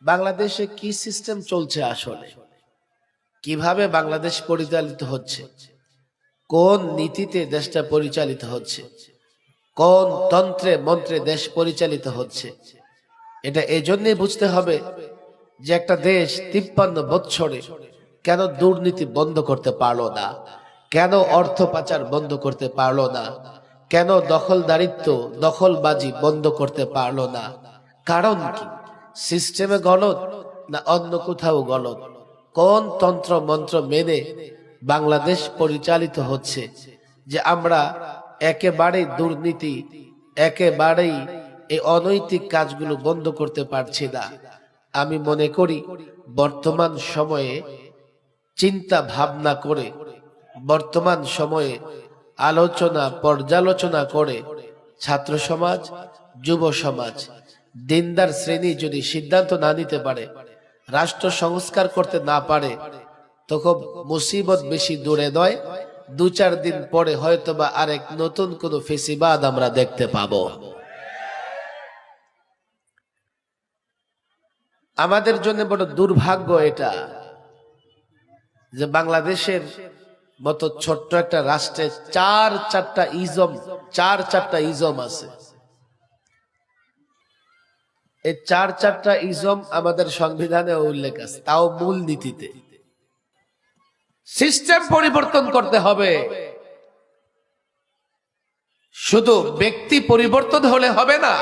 বাংলাদেশে কি সিস্টেম চলছে আসলে, কিভাবে বাংলাদেশ পরিচালিত হচ্ছে, কোন নীতিতে দেশটা পরিচালিত হচ্ছে, কোন তন্ত্রে মন্ত্রে দেশ পরিচালিত হচ্ছে, এটা এজন্যই বুঝতে হবে যে একটা দেশ 53 বৎসরে কেন দুর্নীতি বন্ধ করতে পারলো না, কেন অর্থ পাচার বন্ধ করতে পারলো না, কেন দখলদারিত্ব দখলবাজি বন্ধ করতে পারলো না। কারণ কি? সিস্টেমে গলদ না অন্য কোথাও গলদ? কোন তন্ত্র মন্ত্র মেনে বাংলাদেশ পরিচালিত হচ্ছে যে আমরা একেবারেই দুর্নীতি, একেবারেই এই অনৈতিক কাজগুলো বন্ধ করতে পারছি না? আমি মনে করি বর্তমান সময়ে চিন্তা ভাবনা করে, বর্তমান সময়ে আলোচনা পর্যালোচনা করে ছাত্র সমাজ, যুব সমাজ, দিনদার শ্রেণী যদি সিদ্ধান্ত না নিতে পারে, রাষ্ট্র সংস্কার করতে না পারে, তখন মুসিবত বেশি দূরে নয়। 2-4 দিন পরে হয়তোবা আরেক নতুন কোন ফেসিবাদ আমরা দেখতে পাবো। আমাদের জন্য বড় দুর্ভাগ্য এটা যে বাংলাদেশের মতো ছোট্ট একটা রাষ্ট্রে 4-4টা ইজম আছে। এই 4-4টা ইজম আমাদের সংবিধানে উল্লেখ আছে, তাও মূল নীতিতে। সিস্টেম পরিবর্তন করতে হবে, শুধু ব্যক্তি পরিবর্তন হলে হবে না।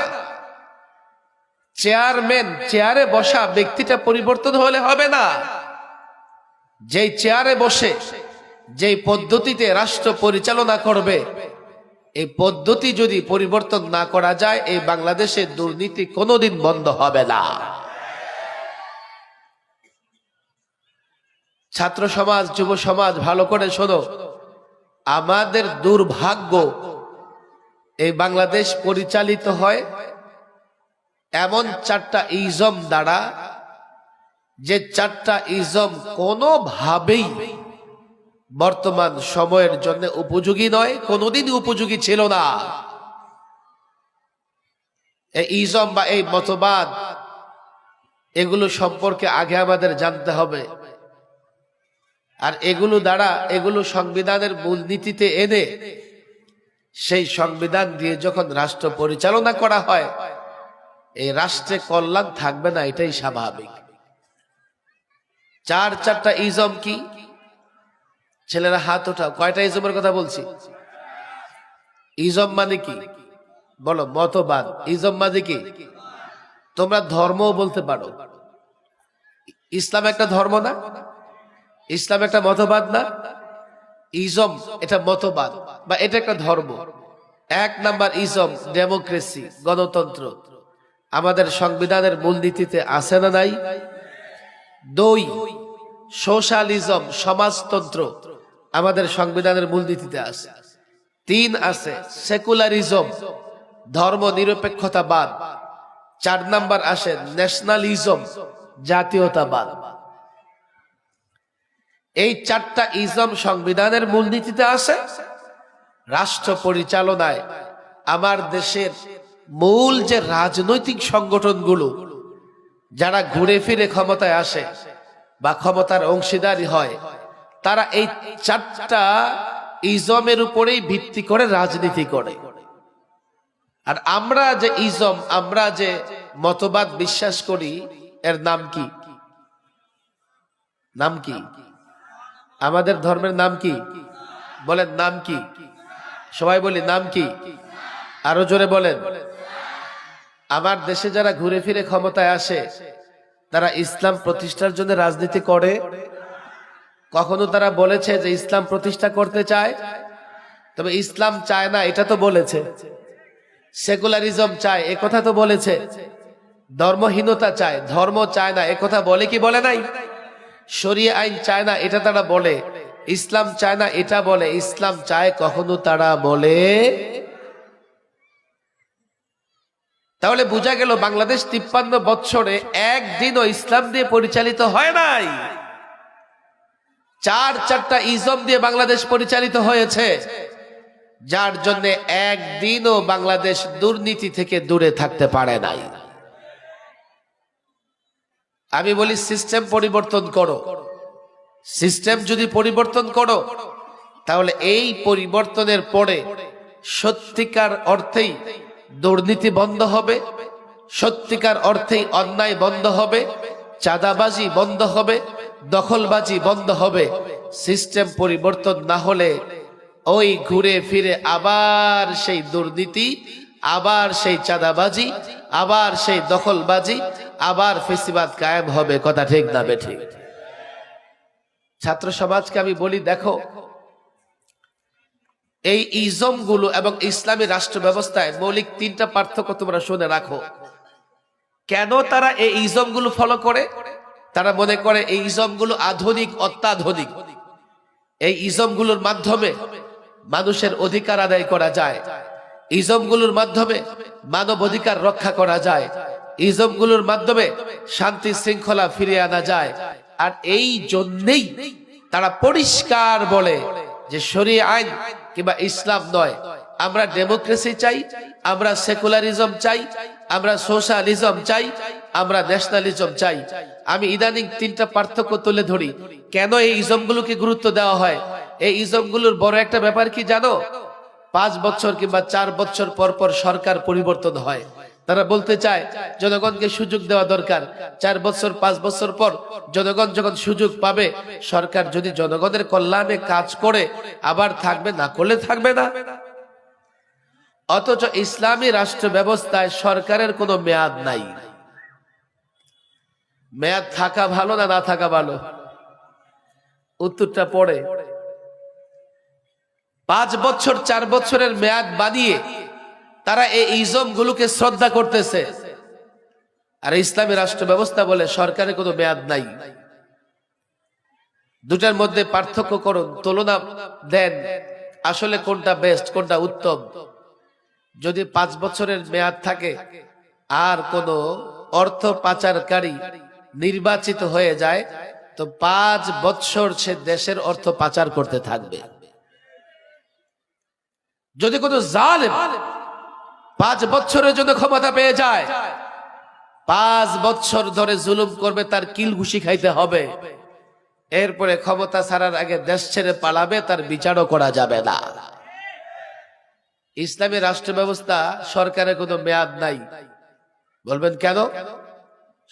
চেয়ারম্যান চেয়ারে বসা ব্যক্তিটা পরিবর্তন হলে হবে না। যেই চেয়ারে বসে যেই পদ্ধতিতে রাষ্ট্র পরিচালনা করবে, এই পদ্ধতি যদি পরিবর্তন না করা যায়, এই বাংলাদেশের দুর্নীতি কোনোদিন বন্ধ হবে না। ছাত্র সমাজ, যুব সমাজ, ভালো করে শোনো। আমাদের দুর্ভাগ্য, এই বাংলাদেশ পরিচালিত হয় এমন 4টা ইজম দ্বারা, যে 4টা ইজম কোনোভাবেই বর্তমান সময়ের জন্য উপযোগী নয়, কোনোদিন উপযোগী ছিল না। এই ইজম বা এই মতবাদ, এগুলো সম্পর্কে আগে আমাদের জানতে হবে। আর এগুলো দ্বারা, এগুলো সংবিধানের মূলনীতিতে এনে সেই সংবিধান দিয়ে যখন রাষ্ট্র পরিচালনা করা হয়, এই রাষ্ট্রে কল্যাণ থাকবে না, এটাই স্বাভাবিক। 4-4টা ইজম কি? ছেলেরা হাত ওঠাও। কয়টা ইজমের কথা বলছি? ইজম মানে কি বলো? মতবাদ। ইজম মানে কি? তোমরা ধর্ম বলতে পারো। ইসলাম একটা ধর্ম না? ইসলাম একটা মতবাদ না? ইজম এটা মতবাদ বা এটা একটা ধর্ম। 1 নাম্বার ইজম ডেমোক্রেসি, গণতন্ত্র, আমাদের সংবিধানের মূলনীতিতে আছে না নাই? 2 সোশ্যালিজম, সমাজতন্ত্র, আমাদের সংবিধানের মূলনীতিতে আছে। 3 আছে সেকুলারিজম, ধর্ম নিরপেক্ষতাবাদ। 4 নাম্বার আসে ন্যাশনালিজম, জাতীয়তাবাদ। এই 4টা ইজম সংবিধানের মূলনীতিতে আছে। রাষ্ট্র পরিচালনায় আমার দেশের মূল যে রাজনৈতিক সংগঠনগুলো, যারা ঘুরে ফিরে ক্ষমতায় আসে বা ক্ষমতার অংশীদারি হয়, তারা এই 4টা ইজমের উপরেই ভিত্তি করে রাজনীতি করে। আর আমরা যে ইজম, আমরা যে মতবাদ বিশ্বাস করি, এর নাম কি? নাম কি? আমাদের ধর্মের নাম কি? বলেন নাম কি? সবাই বলি নাম কি? আরো জোরে বলেন। আমার দেশে যারা ঘুরে ফিরে ক্ষমতায় আসে, তারা ইসলাম প্রতিষ্ঠার জন্য রাজনীতি করে? কখনো তারা বলেছে যে ইসলাম প্রতিষ্ঠা করতে চায়? তবে ইসলাম চায় না এটা তো বলেছে। সেকুলারিজম চায় এ কথা তো বলেছে। ধর্মহীনতা চায়, ধর্ম চায় না এ কথা বলে কি বলে নাই? শরিয়া আইন চায় না এটা তারা বলে। ইসলাম চায় না এটা বলে। ইসলাম চায় কখনো তারা বলে? তাহলে বোঝা গেল বাংলাদেশ 53 বৎসরে একদিনও ইসলাম দিয়ে পরিচালিত হয় নাই। 4-4টা ইজম দিয়ে বাংলাদেশ পরিচালিত হয়েছে, যার জন্য একদিনও বাংলাদেশ দুর্নীতি থেকে দূরে থাকতে পারে নাই। আমি বলি সিস্টেম পরিবর্তন করো। সিস্টেম যদি পরিবর্তন করো, তাহলে এই পরিবর্তনের পরে সত্যিকার অর্থেই দুর্নীতি বন্ধ হবে, সত্যিকার অর্থেই অন্যায় বন্ধ হবে, চাঁদাবাজি বন্ধ হবে, দখলবাজি বন্ধ হবে। সিস্টেম পরিবর্তন না হলে ওই ঘুরে ফিরে আবার সেই দুর্নীতি, আবার সেই চাঁদাবাজি, আবার সেই দখলবাজি, আবার ফেসিবাদ কায়েম হবে। কথা ঠিক না বেঠিক? ছাত্র সমাজকে আমি বলি, দেখো, এই ইজম গুলো এবং ইসলামী রাষ্ট্র ব্যবস্থায় মৌলিক তিনটা পার্থক্য তোমরা শুনে রাখো। কেন তারা এই ইজম গুলো ফলো করে? তারা মনে করে এই ইজম গুলো আধুনিক, অত্যাধুনিক। এই ইজম গুলোর মাধ্যমে মানুষের অধিকার আদায় করা যায়, ইজম গুলোর মাধ্যমে মানব অধিকার রক্ষা করা যায়, ইজম গুলোর মাধ্যমে শান্তি শৃঙ্খলা ফিরিয়ে আনা যায়। আর এই জন্যেই তারা পরিষ্কার বলে যে শরীয়ত আইন কিংবা ইসলাম নয়, আমরা ডেমোক্রেসি চাই, আমরা সেকুলারিজম চাই, আমরা সোশ্যালিজম চাই, আমরা ন্যাশনালিজম চাই। আমি ইদানিং তিনটা পার্থক্য তুলে ধরি। কেন এই ইজমগুলোকে গুরুত্ব দেওয়া হয়? এই ইজমগুলোর বড় একটা ব্যাপার কি জানো? 5 বছর কিংবা 4 বছর পর পর সরকার পরিবর্তন হয়। তারা বলতে চায় জনগণকে সুযোগ দেওয়া দরকার। 4 বছর 5 বছর পর জনগণ যখন সুযোগ পাবে, সরকার যদি জনগণের কল্যাণে কাজ করে আবার থাকবে, না করলে থাকবে না। অথচ ইসলামী রাষ্ট্র ব্যবস্থায় সরকারের কোনো মেয়াদ নাই। মেয়াদ থাকা ভালো না না থাকা ভালো? উত্তরটা পড়ে 5 বছর 4 বছরের মেয়াদ বানিয়ে তারা এই ইজম গুলোকে শ্রদ্ধা করতেছে। আর ইসলামী রাষ্ট্র ব্যবস্থা বলে সরকারের কোনো মেয়াদ নাই। দুটার মধ্যে পার্থক্য করুন, তুলনা দেন, আসলে কোনটা বেস্ট, কোনটা উত্তম। যদি 5 বছরের মেয়াদ থাকে আর কোন অর্থ পাচারকারী নির্বাচিত হয়ে যায়, তো 5 বছর সে দেশের অর্থ পাচার করতে থাকবে। যদি কোন জালেম 5 বছরের জন্য ক্ষমতা পেয়ে যায়, 5 বছর ধরে জুলুম করবে, তার কিল ঘুষি খাইতে হবে। এরপরে ক্ষমতা ছাড়ার আগে দেশ ছেড়ে পালাবে, তার বিচারও করা যাবে না। ইসলামী রাষ্ট্র ব্যবস্থা সরকারের কোনো মেয়াদ নাই। বলবেন কেন?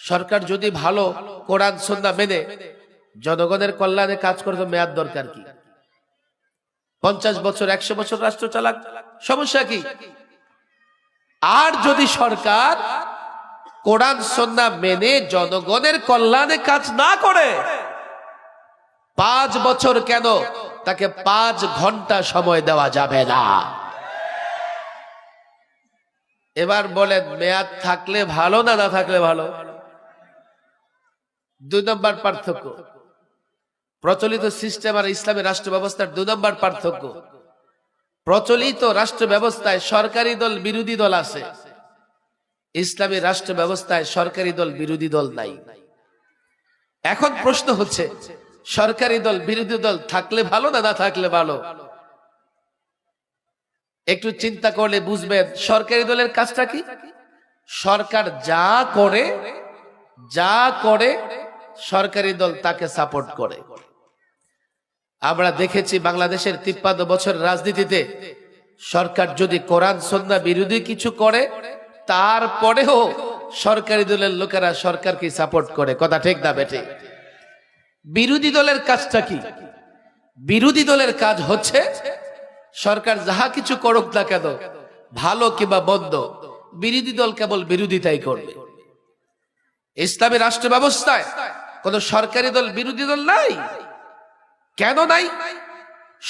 সরকার যদি ভালো কোরআন সুন্নাহ মেনে জনগণের কল্যাণে কাজ করতে, মেয়াদ দরকার কি? 50 বছর 100 বছর রাষ্ট্র চালাক, সমস্যা কি? আর যদি সরকার কোরআন সুন্নাহ মেনে জনগণের কল্যাণে কাজ না করে, 5 বছর কেন, তাকে 5 ঘন্টা সময় দেওয়া যাবে না। এবার বলেন, মেয়াদ থাকলে ভালো না না থাকলে ভালো? 2 নম্বর পার্থক্য, প্রচলিত সিস্টেম আর ইসলামী রাষ্ট্র ব্যবস্থার 2 নম্বর পার্থক্য। প্রচলিত রাষ্ট্র ব্যবস্থায় সরকারি দল বিরোধী দল আছে, ইসলামী রাষ্ট্র ব্যবস্থায় সরকারি দল বিরোধী দল নাই। এখন প্রশ্ন হচ্ছে, সরকারি দল বিরোধী দল থাকলে ভালো না না থাকলে ভালো? একটু চিন্তা করলে বুঝবেন সরকারি দলের কাজটা কি। সরকার যা করে সরকারি দল তাকে সাপোর্ট করে। আমরা দেখেছি বাংলাদেশের 53 বছর রাজনীতিতে সরকার যদি কোরআন সুন্নাহ বিরোধী কিছু করে, তারপরেও সরকারি দলের লোকেরা সরকারকে সাপোর্ট করে। কথা ঠিক না বেঠিক? বিরোধী দলের কাজটা কি? বিরোধী দলের কাজ হচ্ছে সরকার যাহা কিছু করুক না কেন, ভালো কিংবা মন্দ, বিরোধী দল কেবল বিরোধিতাই করবে। ইসলামী রাষ্ট্র ব্যবস্থায় কোন সরকারি দল বিরোধী দল নাই। কেন নাই?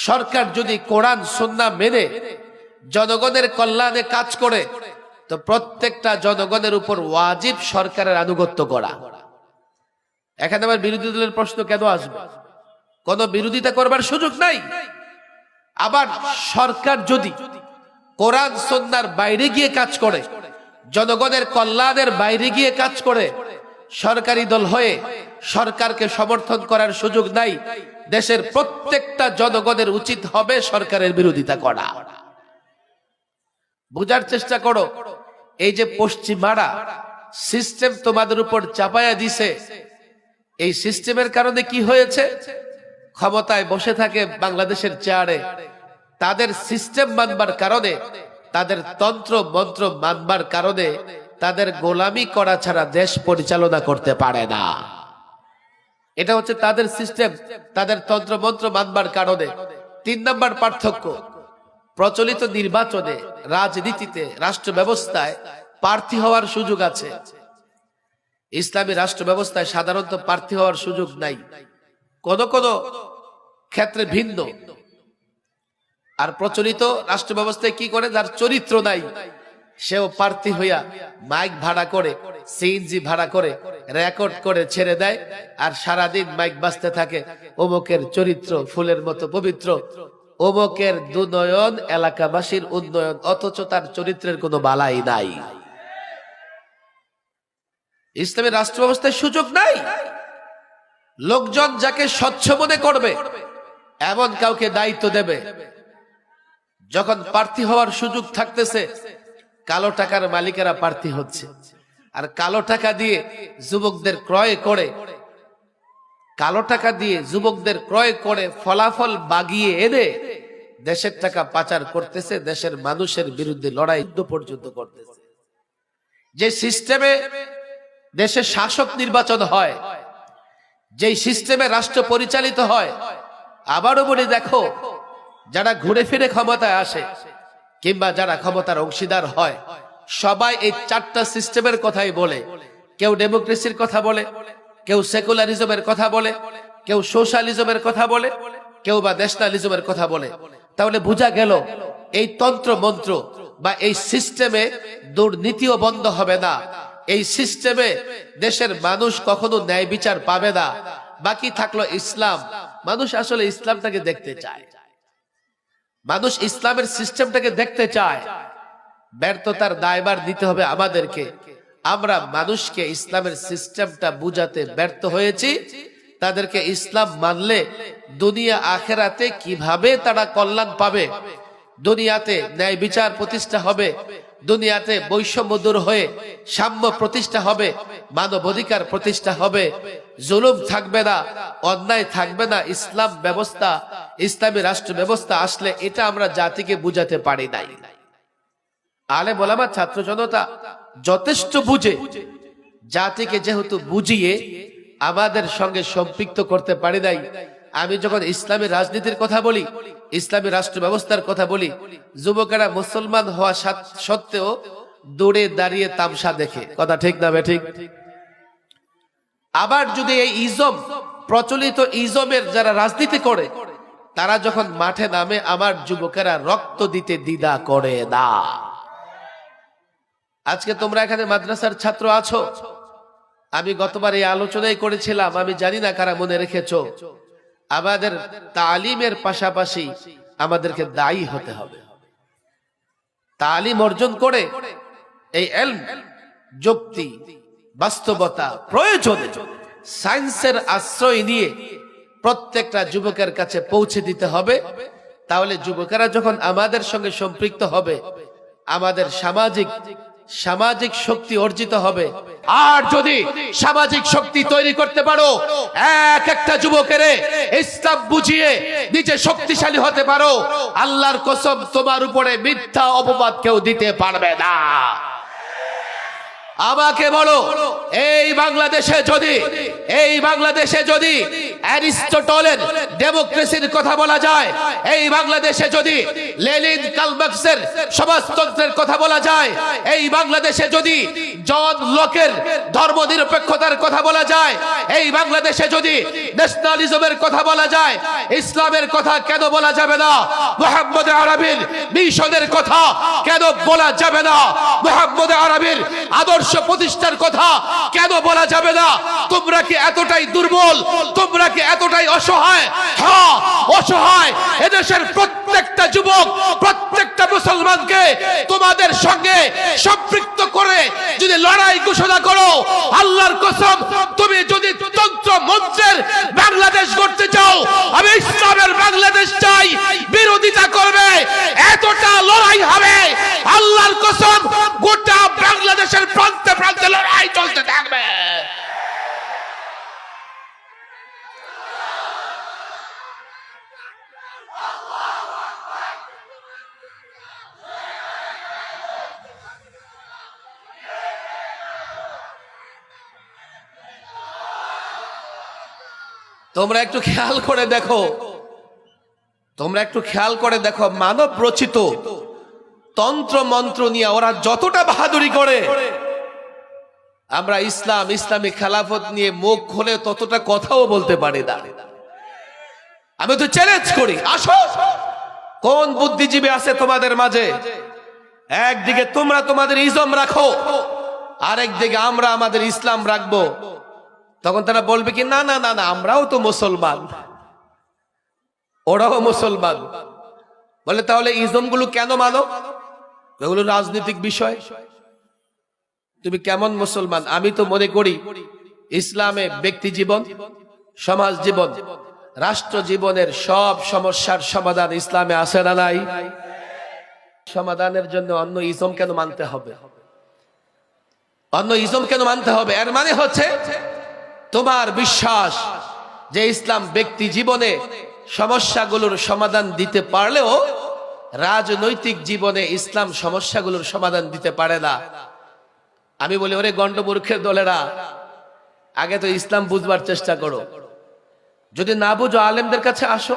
সরকার যদি কোরআন সুন্নাহ মেনে জনগণের কল্যাণে কাজ করে, তো প্রত্যেকটা জনগণের উপর ওয়াজিব সরকারের আনুগত্য করা। এখানে আবার বিরোধী দলের প্রশ্ন কেন আসবে? কোন বিরোধিতা করবার সুযোগ নাই। আবার সরকার যদি কোরআন সুন্নাহর বাইরে গিয়ে কাজ করে, জনগণের কল্যাণের বাইরে গিয়ে কাজ করে, সরকারি দল হয়ে সরকারকে সমর্থন করার সুযোগ নাই। দেশের প্রত্যেকটা জনগণের উচিত হবে সরকারের বিরোধিতা করা। বুঝার চেষ্টা করো, এই যে পশ্চিমারা সিস্টেম তোমাদের উপর চাপায়া দিছে, এই সিস্টেমের কারণে কি হয়েছে? ক্ষমতায় বসে থাকে বাংলাদেশের চেয়ারে, তাদের সিস্টেম মানবার কারণে, তাদের তন্ত্র মন্ত্র মানবার কারণে তাদের গোলামি করা ছাড়া দেশ পরিচালনা করতে পারে না। এটা হচ্ছে তাদের সিস্টেম, তাদের তন্ত্র মন্ত্র মানবার কারণে। 3 নম্বর পার্থক্য, প্রচলিত নির্বাচনে, রাজনীতিতে, রাষ্ট্র ব্যবস্থায় প্রার্থী হওয়ার সুযোগ আছে। ইসলামী রাষ্ট্র ব্যবস্থায় সাধারণত প্রার্থী হওয়ার সুযোগ নাই, কোন কোন ক্ষেত্রে ভিন্ন। আর প্রচলিত রাষ্ট্র ব্যবস্থায় কি করে, যার চরিত্র নাই সেও প্রার্থী হইয়া মাইক ভাড়া করে, সিএনজি ভাড়া করে, রেকর্ড করে ছেড়ে দেয়, আর সারাদিন মাইক বাজতে থাকে, অমুকের চরিত্র ফুলের মতো পবিত্র, অমুকের দুনয়ন এলাকাবাসীর উন্নয়ন, অথচ তার চরিত্রের কোনো বালাই নাই। ইসলামের রাষ্ট্র ব্যবস্থায় সুযোগ নাই। লোকজন যাকে স্বচ্ছ মনে করবে এমন কাউকে দায়িত্ব দেবে। যখন প্রার্থী হওয়ার সুযোগ থাকতেছে, কালো টাকার মালিকেরা প্রার্থী হচ্ছে, আর কালো টাকা দিয়ে যুবকদের ক্রয় করে, কালো টাকা দিয়ে যুবকদের ক্রয় করে ফলাফল বাগিয়ে এনে দেশের টাকা পাচার করতেছে, দেশের মানুষের বিরুদ্ধে লড়াই যুদ্ধ পর্যন্ত করতেছে। যে সিস্টেমে দেশের শাসক নির্বাচন হয়, যেই সিস্টেমে রাষ্ট্র পরিচালিত হয়, আবারও বলি দেখো, যারা ঘুরে ফিরে ক্ষমতায় আসে কিংবা যারা ক্ষমতার অংশীদার হয়, সবাই এই 4টা সিস্টেমের কথাই বলে। কেউ ডেমোক্রেসির কথা বলে, কেউ সেকুলারিজমের কথা বলে, কেউ সোশ্যালিজমের কথা বলে, কেউ বা ন্যাশনালিজমের কথা বলে। তাহলে বোঝা গেল এই তন্ত্র মন্ত্র বা এই সিস্টেমে দুর্নীতিও বন্ধ হবে না। এই সিস্টেমে দেশের মানুষ কখনো ন্যায় বিচার পাবে না। বাকি থাকলো ইসলাম। মানুষ আসলে ইসলামটাকে দেখতে চায়, মানুষ ইসলামের সিস্টেমটাকে দেখতে চায়। ব্যর্থতার দায়ভার দিতে হবে আমাদেরকে। আমরা মানুষকে ইসলামের সিস্টেমটা বুঝাতে ব্যর্থ হয়েছি। তাদেরকে ইসলাম মানলে দুনিয়া আখেরাতে কিভাবে তারা কল্যাণ পাবে, দুনিয়াতে ন্যায় বিচার প্রতিষ্ঠা হবে, দুনিয়াতে বৈষম্য দূর হয়ে সাম্য প্রতিষ্ঠা হবে, মানবাধিকার প্রতিষ্ঠা হবে, জুলুম থাকবে না, অন্যায় থাকবে না। ইসলাম ব্যবস্থা, ইসলামী রাষ্ট্র ব্যবস্থা আসলে এটা আমরা জাতিকে বুঝাতে পারি নাই। আলেম ওলামা ছাত্র জনতা যথেষ্ট বুঝে, জাতিকে যেহেতু বুঝিয়ে আমাদের সঙ্গে সম্পৃক্ত করতে পারি নাই। আমি যখন ইসলামী রাজনীতির কথা বলি, ইসলামী রাষ্ট্র ব্যবস্থার কথা বলি, যুবকেরা মুসলমান হওয়া সত্ত্বেও দূরে দাঁড়িয়ে তামসা দেখে। কথা ঠিক না বেঠিক? আবার যদি এই ইজম, প্রচলিত ইজমের যারা রাজনীতি করে, তারা যখন মাঠে নামে, আমার যুবকেরা রক্ত দিতে দ্বিধা করে না। আজকে তোমরা এখানে মাদ্রাসার ছাত্র আছো, আমি গতবার এই আলোচনাই করেছিলাম, আমি জানি না কারা মনে রেখেছো। আমাদের তালিমের পাশাপাশি আমাদেরকে দায়ী হতে হবে। তালিম অর্জন করে এই ইলম, যুক্তি, বাস্তবতা, প্রয়োজনে সায়েন্সের আশ্রয় নিয়ে প্রত্যেকটা যুবকের কাছে পৌঁছে দিতে হবে। তাহলে যুবকেরা যখন আমাদের সঙ্গে সম্পৃক্ত হবে, আমাদের সামাজিক শক্তি অর্জিত হবে। আর যদি সামাজিক শক্তি তৈরি করতে পারো, এক একটা যুবকের ইসলাম বুঝিয়ে নিজে শক্তিশালী হতে পারো, আল্লাহর কসম তোমার উপরে মিথ্যা অপবাদ কেউ দিতে পারবে না। আমাকে বলো, এই বাংলাদেশে যদি অ্যারিস্টটলের ডেমোক্রেসির কথা বলা যায়, এই বাংলাদেশে যদি লেনিন কার্ল সমাজতন্ত্রের কথা বলা যায়, এই বাংলাদেশে যদি জন লকের ধর্মনিরপেক্ষতার কথা বলা যায়, এই বাংলাদেশে যদি ন্যাশনালিজমের কথা বলা যায়, ইসলামের কথা কেন বলা যাবে না? মুহাম্মদ আরবির মিশনের কথা কেন বলা যাবে না? মুহাম্মদ আরবির আদর্শ প্রতিষ্ঠার কথা কেন বলা যাবে না? তোমরা কি এতটাই দুর্বল? তোমরা কি এতটাই অসহায়? হ্যাঁ, অসহায়। এদেশের প্রত্যেকটা যুবক, প্রত্যেকটা মুসলমানকে তোমাদের সঙ্গে সম্পৃক্ত করে যদি লড়াই ঘোষণা করো, আল্লাহর কসম, তুমি যদি তন্ত্র মন্ত্রের বাংলাদেশ গড়তে চাও, আমি ইসলামের বাংলাদেশ চাই, বিরোধিতা করবে, এতটা লড়াই হবে, আল্লাহর কসম, গোটা বাংলাদেশের প্রান্তে প্রান্তে লড়াই চলতে থাকবে। তোমরা একটু খেয়াল করে দেখো, মানব রচিত তন্ত্র মন্ত্র নিয়ে ওরা যতটা বাহাদুরি করে, আমরা ইসলামী খেলাফত নিয়ে মুখ খুলে ততটা কথাও বলতে পারি না। আমি তো চ্যালেঞ্জ করি, আসো, কোন বুদ্ধিজীবী আছে তোমাদের মাঝে? একদিকে তোমরা তোমাদের ইজম রাখো, আরেকদিকে আমরা আমাদের ইসলাম রাখবো। তখন তারা বলবে কি, না না না না, আমরাও তো মুসলমান, ওরাও মুসলমান। বলে তাহলে ইজম গুলো কেন মানো? এগুলো রাজনৈতিক বিষয়। তুমি কেমন মুসলমান? আমি তো মনে করি ইসলামে ব্যক্তি জীবন, সমাজ জীবন, রাষ্ট্র জীবনের সব সমস্যার সমাধান ইসলামে আছে না নাই? সমাধানের জন্য অন্য ইজম কেন মানতে হবে? অন্য ইজম কেন মানতে হবে? এর মানে হচ্ছে তোমার বিশ্বাস যে ইসলাম ব্যক্তি জীবনে সমস্যাগুলোর সমাধান দিতে পারলেও রাজনৈতিক জীবনে ইসলাম সমস্যাগুলোর সমাধান দিতে পারে না। আমি বলি, ওরে গন্ডমূর্খের দলেরা, আগে তো ইসলাম বুঝবার চেষ্টা করো। যদি না বুঝো আলেমদের কাছে আসো।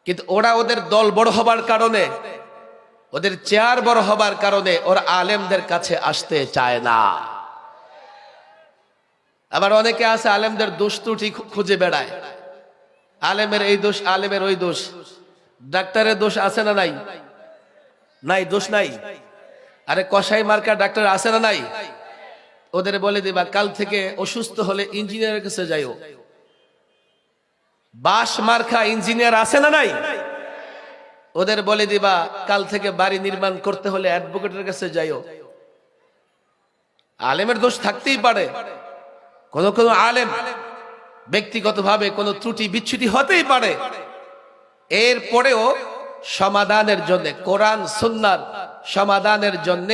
কিন্তু ওরা ওদের দল বড় হবার কারণে, ওদের চেয়ার বড় হবার কারণে ওরা আলেমদের কাছে আসতে চায় না। আবার অনেকে আছে আলেমদের দোষ ত্রুটি খুঁজে বেড়ায়। আলেমের এই দোষ, আলেমের ওই দোষ। ডাক্তারের দোষ আছে না নাই? নাই, দোষ নাই। আরে কসাই মার্কা ডাক্তার আছে না নাই? ওদের বলে দিবা, কাল থেকে অসুস্থ হলে ইঞ্জিনিয়ারের কাছে যাইও। বাস মার্কা ইঞ্জিনিয়ার আছে না নাই? ওদের বলে দিবা, কাল থেকে বাড়ি নির্মাণ করতে হলে অ্যাডভোকেটের কাছে যাইও। আলেমের দোষ থাকতেই পারে, কোন কোন আলেম ব্যক্তিগতভাবে কোনো ত্রুটি বিচ্যুতি হতেই পারে। এরপরেও সমাধানের জন্য, কোরআন সুন্নাহর সমাধানের জন্য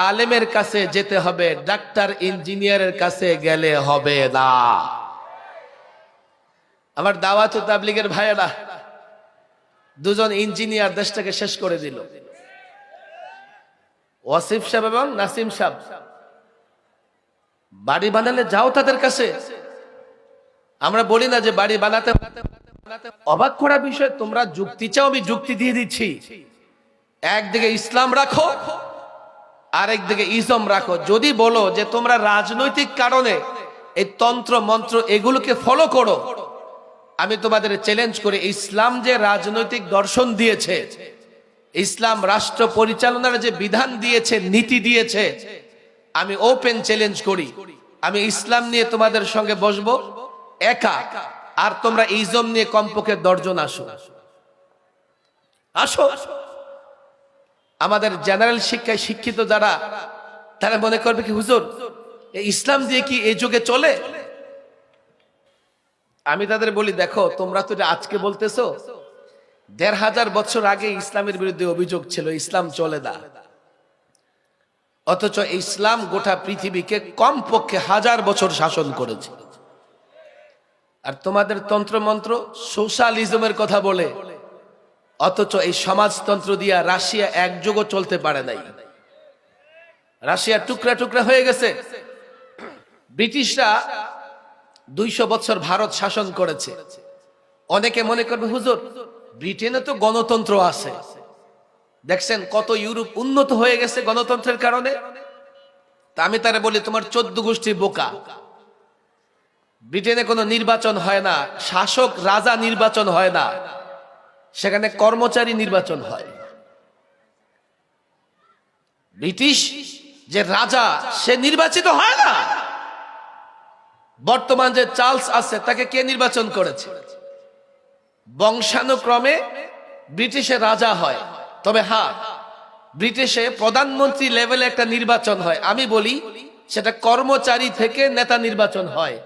আলেমের কাছে যেতে হবে, ডাক্তার ইঞ্জিনিয়ারের কাছে গেলে হবে না। আমার দাওয়াত ও তাবলীগের ভাইয়েরা, দুজন ইঞ্জিনিয়ার দেশটাকে শেষ করে দিল, ওয়াসিফ সাহেব এবং নাসিম সাহেব। বাড়ি বানালে যাও তাদের কাছে। আমরা বলি না যে বাড়ি বানাতে, অবাক করা বিষয়, তোমরা যুক্তি চাও, আমি যুক্তি দিয়ে দিচ্ছি। একদিকে ইসলাম রাখো, আরেকদিকে ইজম রাখো। যদি বলো যে তোমরা রাজনৈতিক কারণে এই তন্ত্র মন্ত্র এগুলোকে ফলো করো, আমি তোমাদের চ্যালেঞ্জ করি, ইসলাম যে রাজনৈতিক দর্শন দিয়েছে, ইসলাম রাষ্ট্র পরিচালনার যে বিধান দিয়েছে, নীতি দিয়েছে, আমি ওপেন চ্যালেঞ্জ করি, আমি ইসলাম নিয়ে তোমাদের সঙ্গে বসবো একা, আর তোমরা ইজম নিয়ে কমপক্ষে 10 জন আসো। আসো। আমাদের জেনারেল শিক্ষায় শিক্ষিত যারা, তারা মনে করবে কি, হুজুর এই ইসলাম দিয়ে কি এই যুগে চলে? আমি তাদের বলি, দেখো, তোমরা তো আজকে বলতেছো, 1500 বছর আগে ইসলামের বিরুদ্ধে অভিযোগ ছিল ইসলাম চলে না। অথচ ইসলাম গোটা পৃথিবীকে কমপক্ষে 1000 বছর শাসন করেছে। আর তোমাদের তন্ত্রমন্ত্র সোশ্যালিজমের কথা বলে, অথচ এই সমাজতন্ত্র দিয়া রাশিয়া এক যুগও চলতে পারে নাই। রাশিয়া টুকরা টুকরা হয়ে গেছে। ব্রিটিশরা 200 বছর ভারত শাসন করেছে। অনেকে মনে করবে, হুজুর ব্রিটেনে তো গণতন্ত্র আছে, দেখছেন কত ইউরোপ উন্নত হয়ে গেছে গণতন্ত্রের কারণে। তা আমি তারা বলি, তোমার 14 গোষ্ঠী বোকা। ব্রিটেনে কোনো নির্বাচন হয় না, শাসক রাজা নির্বাচন হয় না, সেখানে কর্মচারী নির্বাচন হয়। ব্রিটিশ যে রাজা, সে নির্বাচিত হয় না। বর্তমান যে চার্লস আছে, তাকে কে নির্বাচন করেছে? বংশানুক্রমে ব্রিটিশে রাজা হয়। তবে হ্যাঁ, ব্রিটিশে প্রধানমন্ত্রী লেভেলে একটা নির্বাচন হয়। আমি বলি সেটা কর্মচারী থেকে নেতা নির্বাচন হয়।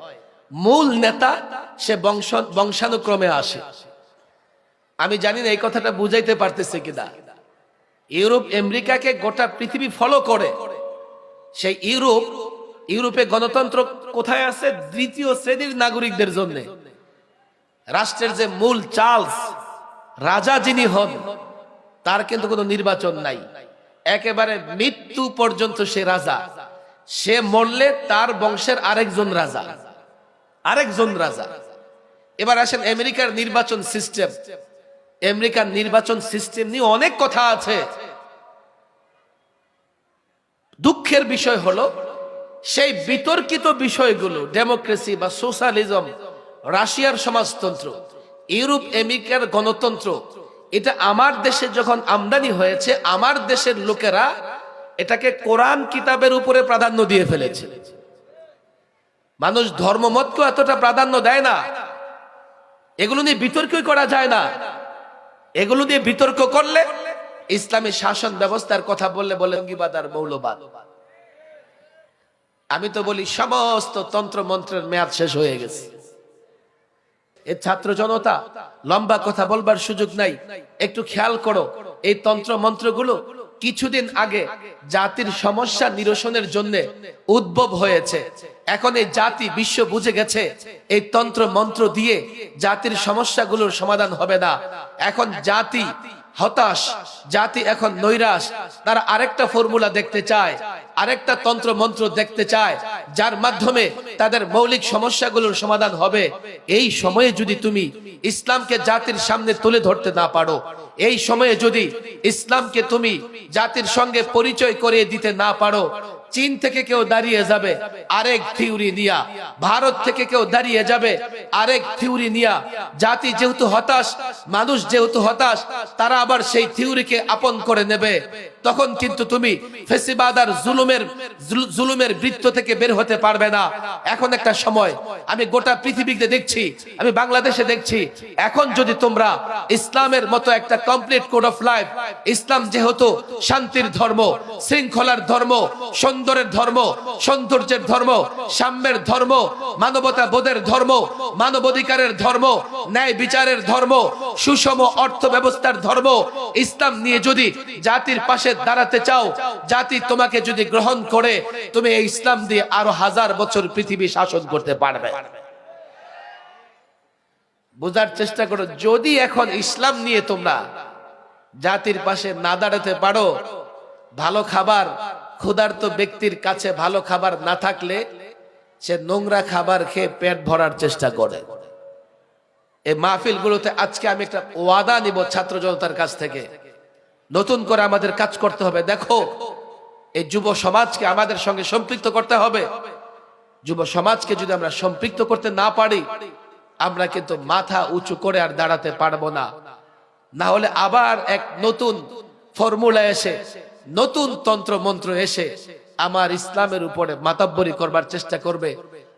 মূল নেতা সে বংশানুক্রমে আসে। আমি জানি না এই কথাটা বুঝাইতে পারতেছে কিনা। ইউরোপ আমেরিকাকে গোটা পৃথিবী ফলো করে। সেই ইউরোপে গণতন্ত্র কোথায় আছে? 2য় শ্রেণীর নাগরিকদের জন্য। রাষ্ট্রের যে মূল চার্লস রাজা যিনি হন, তার কিন্তু কোনো নির্বাচন নাই। একেবারে মৃত্যু পর্যন্ত সে রাজা। সে মরলে তার বংশের আরেকজন রাজা। এবার আসেন আমেরিকার নির্বাচন সিস্টেম। আমেরিকার নির্বাচন সিস্টেম নিয়ে অনেক কথা আছে। দুঃখের বিষয় হলো সেই বিতর্কিত বিষয়গুলো, ডেমোক্রেসি বা সোশ্যালিজম, রাশিয়ার সমাজতন্ত্র, ইউরোপ আমেরিকার গণতন্ত্র, এটা আমার দেশে যখন আমদানি হয়েছে, আমার দেশের লোকেরা এটাকে কোরআন কিতাবের উপরে প্রাধান্য দিয়ে ফেলেছে। মানুষ ধর্মমতকে এতটা প্রাধান্য দেয় না। এগুলো নিয়ে বিতর্কই করা যায় না। এগুলো নিয়ে বিতর্ক করলে ইসলামী শাসন ব্যবস্থার কথা বললে বলে জঙ্গিবাদ আর মৌলবাদ। আমি তো বলি সমস্ত তন্ত্র মন্ত্রের মেয়াদ শেষ হয়ে গেছে। এই ছাত্র জনতা লম্বা কথা বলবার সুযোগ নাই, একটু খেয়াল করো। এই তন্ত্র মন্ত্রগুলো কিছুদিন আগে জাতির সমস্যা নিরসনের জন্য উদ্ভব হয়েছে। এখন এই জাতি বিশ্ব বুঝে গেছে এই তন্ত্র মন্ত্র দিয়ে জাতির সমস্যাগুলোর সমাধান হবে না। এখন জাতি হতাশ, জাতি এখন নৈরাশ। তারা আরেকটা ফর্মুলা দেখতে চায়, আরেকটা তন্ত্র মন্ত্র দেখতে চায়, যার মাধ্যমে তাদের মৌলিক সমস্যাগুলোর সমাধান হবে। এই সময়ে যদি তুমি ইসলামকে জাতির সামনে তুলে ধরতে না পারো, এই সময়ে যদি ইসলামকে তুমি জাতির সঙ্গে পরিচয় করিয়ে দিতে না পারো, চীন থেকে কেউ দাঁড়িয়ে যাবে আরেক থিওরি নিয়া, ভারত থেকে কেউ দাঁড়িয়ে যাবে আরেক থিওরি নিয়া। জাতি যেহেতু হতাশ, মানুষ যেহেতু হতাশ, তারা আবার সেই থিওরিকে আপন করে নেবে। তখন কিন্তু তুমি ফেসিবাদ আর জুলুমের বৃত্ত থেকে বের হতে পারবে না। এখন একটা সময়, আমি গোটা পৃথিবীতে দেখছি, আমি বাংলাদেশে দেখছি, এখন যদি তোমরা ইসলামের মতো একটা কমপ্লিট কোড অফ লাইফ, ইসলাম যেহেতু শান্তির ধর্ম, শৃঙ্খলার ধর্ম, সুন্দরের ধর্ম, সৌন্দর্যের ধর্ম, সাম্যের ধর্ম, মানবতা বোধের ধর্ম, মানবাধিকারের ধর্ম, ন্যায় বিচারের ধর্ম, সুষম অর্থ ব্যবস্থার ধর্ম, ইসলাম নিয়ে যদি জাতির পাশে দাঁড়াতে চাও, জাতি তোমাকে যদি গ্রহণ করে, তুমি এই ইসলাম দিয়ে আরো 1000 বছর পৃথিবী শাসন করতে পারবে। বোঝার চেষ্টা করো। যদি এখন ইসলাম নিয়ে তোমরা জাতির পাশে না দাঁড়াতে পারো, ভালো খাবার, ক্ষুধার্ত ব্যক্তির কাছে ভালো খাবার না থাকলে সে নোংরা খাবার খেয়ে পেট ভরার চেষ্টা করে। এই মাহফিলগুলোতে আজকে আমি একটা ওয়াদা নিব ছাত্র জনতার কাছ থেকে, নতুন করে আমাদের কাজ করতে হবে। দেখো, এই যুব সমাজকে আমাদের সঙ্গে সম্পৃক্ত করতে হবে। যুব সমাজকে যদি আমরা সম্পৃক্ত করতে না পারি, আমরা কিন্তু মাথা উঁচু করে আর দাঁড়াতে পারবো না। না হলে আবার এক নতুন ফর্মুলা এসে, নতুন তন্ত্র মন্ত্র এসে আমার ইসলামের উপরে মাতাব্বরি করবার চেষ্টা করবে।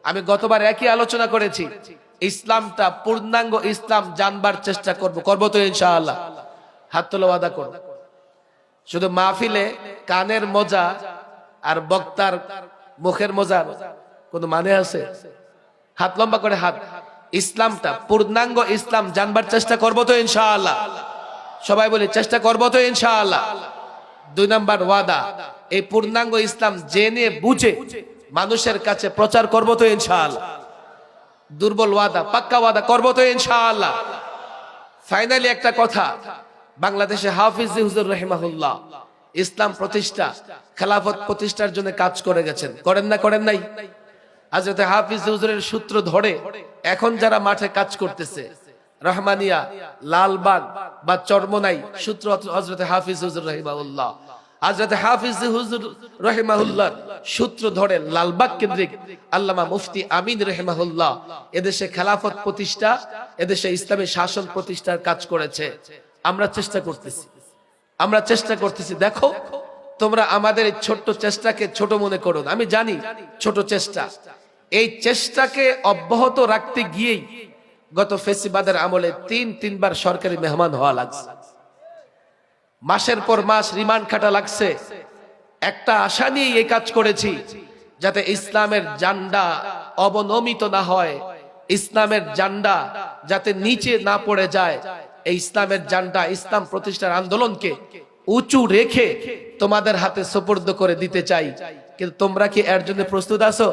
আমি গতবার একই আলোচনা করেছি, ইসলামটা পূর্ণাঙ্গ ইসলাম জানবার চেষ্টা করব তো ইনশাআল্লাহ। হাত তোলা ওয়াদা করব। শুধু মাহফিলে কানের মজা আর বক্তার মুখের মজার কোনো মানে আছে? হাত লম্বা করে হাত। ইসলামটা পূর্ণাঙ্গ ইসলাম জানবার চেষ্টা করব তো ইনশাআল্লাহ। সবাই বলি চেষ্টা করব তো ইনশাআল্লাহ। 2 নাম্বার ওয়াদা, এই পূর্ণাঙ্গ ইসলাম জেনে বুঝে মানুষের কাছে প্রচার করব তো ইনশাআল্লাহ। দুর্বল ওয়াদা, পাক্কা ওয়াদা করব তো ইনশাআল্লাহ। ফাইনালি একটা কথা, বাংলাদেশে হাফিজ হুজুর রাহিমাহুল্লাহ ইসলাম প্রতিষ্ঠা, খেলাফত প্রতিষ্ঠার জন্য কাজ করে গেছেন। করেন না? করেন নাই? হযরত হাফিজ হুজুরের সূত্র ধরে এখন যারা মাঠে কাজ করতেছে, রহমানিয়া, লালবাগ বা চরমনাই, সূত্র হযরত হাফিজ হুজুর রাহিমাহুল্লাহ। হযরত হাফিজ হুজুর রাহিমাহুল্লাহ সূত্র ধরে লালবাগ কেন্দ্রিক আল্লামা মুফতি আমিন রাহিমাহুল্লাহ এদেশে খেলাফত প্রতিষ্ঠা, এদেশে ইসলামী শাসন প্রতিষ্ঠার কাজ করেছে। আমরা চেষ্টা করতেছি। দেখো, তোমরা আমাদের এই ছোট্ট চেষ্টাকে ছোট মনে করো না। আমি জানি ছোট চেষ্টা, এই চেষ্টাকে অব্যাহত রাখতে গিয়েই গত ফেসিবাদের আমলে 3বার সরকারি মেহমান হওয়া লাগছে, মাসের পর মাস রিমান্ড খাটা লাগছে। একটা আশা নিয়ে এই কাজ করেছি, যাতে ইসলামের জান্ডা অবনমিত না হয়, ইসলামের জান্ডা যাতে নিচে না পড়ে যায়। এই ইসলামের জান্ডা, ইসলাম প্রতিষ্ঠার আন্দোলনকে উঁচু রেখে তোমাদের হাতে সুপুর্দ করে দিতে চাই। কিন্তু তোমরা কি এর জন্য প্রস্তুত আছো?